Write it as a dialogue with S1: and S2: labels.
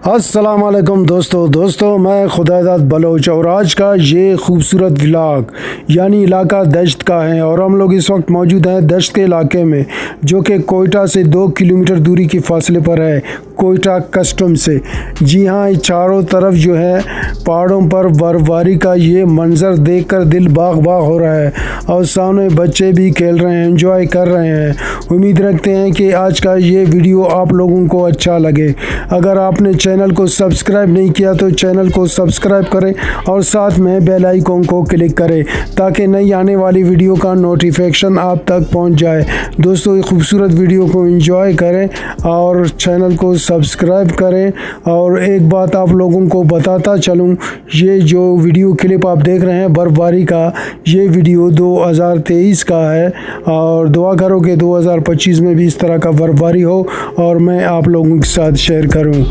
S1: अस्सलाम वालेकुम दोस्तों मैं खुदादाद बलोच और आज का ये खूबसूरत व्लॉग यानी इलाका दश्त का है और हम लोग इस वक्त मौजूद हैं दश्त के इलाके में जो कि कोयटा से 2 किलोमीटर दूरी के फासले पर है, कोयटा कस्टम से। जी हाँ, चारों तरफ जो है पहाड़ों पर बर्फबारी का ये मंज़र देखकर दिल बाग बाग हो रहा है और सामने बच्चे भी खेल रहे हैं, एंजॉय कर रहे हैं। उम्मीद रखते हैं कि आज का ये वीडियो आप लोगों को अच्छा लगे। अगर आपने चैनल को सब्सक्राइब नहीं किया तो चैनल को सब्सक्राइब करें और साथ में बेल आइकन को क्लिक करें ताकि नई आने वाली वीडियो का नोटिफिकेशन आप तक पहुंच जाए। दोस्तों, ये खूबसूरत वीडियो को एंजॉय करें और चैनल को सब्सक्राइब करें। और एक बात आप लोगों को बताता चलूं, ये जो वीडियो क्लिप आप देख रहे हैं बर्फबारी का, ये वीडियो 2023 का है और दुआ करो कि 2025 में भी इस तरह का बर्फबारी हो और मैं आप लोगों के साथ शेयर करूं।